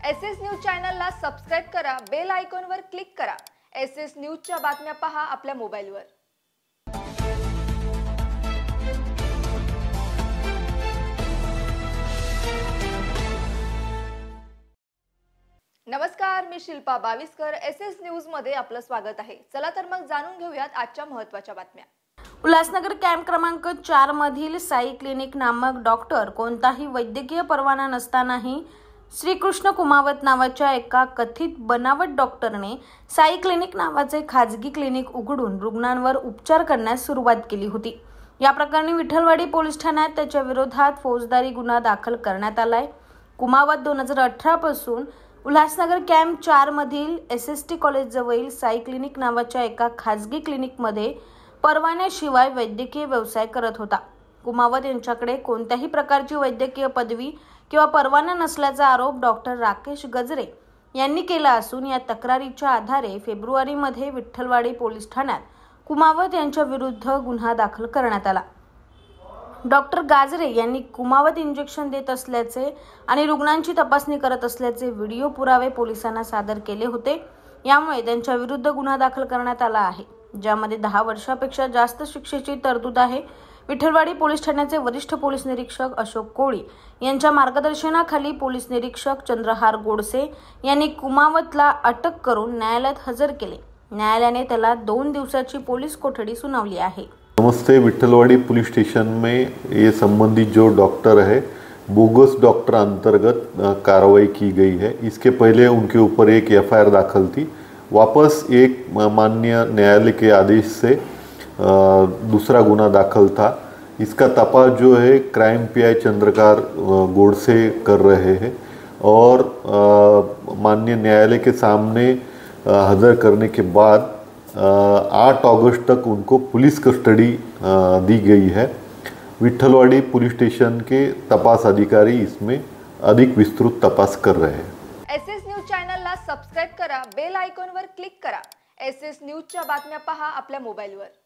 SS news चॅनलला subscribe करा, bell आयकॉनवर क्लिक करा। एसएस न्यूजच्या बातम्या पहा आपल्या मोबाईलवर। नमस्कार, मी शिल्पा बाविस्कर। एसएस न्यूज मध्ये आपलं स्वागत आहे। चला तर मग जाणून घेऊयात आजच्या महत्त्वाच्या बातम्या। उल्हासनगर कॅम्प क्रमांक 4 मधील साई क्लिनिक नामक डॉक्टर कोणताही वैद्यकीय परवाना नसतानाही श्रीकृष्ण कुमावत नावाच्या एका कथित बनावट डॉक्टरने साई क्लिनिक नावाचे खाजगी क्लिनिक उघडून रुग्णांवर उपचार करण्यास सुरुवात केली होती। या प्रकरणी विठ्ठलवाडी पोलीस ठाण्यात त्याच्या विरोधात फौजदारी गुन्हा दाखल करण्यात आलाय। कुमावत 2018 पासून उल्हासनगर कॅम्प 4 मधील एसएसटी कॉलेज जवळील साई क्लिनिक नावाच्या एका खाजगी क्लिनिकमध्ये परवान्याशिवाय वैद्यकीय व्यवसाय करत होता। कुमावत यांच्याकडे कोणत्याही प्रकारची वैद्यकीय पदवी किंवा परवाना नसल्याचा आरोप डॉक्टर राकेश गजरे यांनी केला असून या तक्रारीच्या आधारे फेब्रुवारीमध्ये विठ्ठलवाडी पोलीस ठाण्यात कुमावत यांच्या विरुद्ध गुन्हा दाखल करण्यात आला। डॉक्टर गाजरे यांनी कुमावत इंजेक्शन देत असल्याचे आणि रुग्णांची तपासणी करत असल्याचे व्हिडिओ पुरावे पोलिसांना सादर केले होते। यामुळे त्यांच्या विरुद्ध गुन्हा दाखल करण्यात आला आहे, ज्यामध्ये 10 वर्षापेक्षा जास्त शिक्षेची तरतूद आहे। विठ्ठलवाडी पोलीस ठाण्याचे वरिष्ठ पोलीस निरीक्षक अशोक कोळी यांच्या मार्गदर्शनाखाली पोलीस निरीक्षक चंद्रहार गोडसे यांनी कुमावतला अटक करून न्यायालयात हजर केले। न्यायालयाने त्याला 2 दिवसाची पोलीस कोठडी सुनावली आहे। नमस्ते। विठ्ठलवाड़ी पुलिस स्टेशन में ये संबंधित जो डॉक्टर है बोगस डॉक्टर अंतर्गत कार्रवाई की गई है। इसके पहले उनके ऊपर एक एफआईआर दाखल थी। वापस एक माननीय न्यायालय के आदेश से दूसरा गुना दाखल था। इसका तपास जो है क्राइम पीआई चंद्रकार गोडसे कर रहे हैं और माननीय न्यायालय के सामने हाजिर करने के बाद 8 अगस्त तक उनको पुलिस कस्टडी दी गई है। विठ्ठलवाड़ी पुलिस स्टेशन के तपास अधिकारी इसमें अधिक विस्तृत तपास कर रहे हैं। एसएस न्यूज चॅनलला सबस्क्राइब करा, बेल आयकॉनवर क्लिक करा। एसएस न्यूजच्या बातम्या पहा आपल्या मोबाईलवर।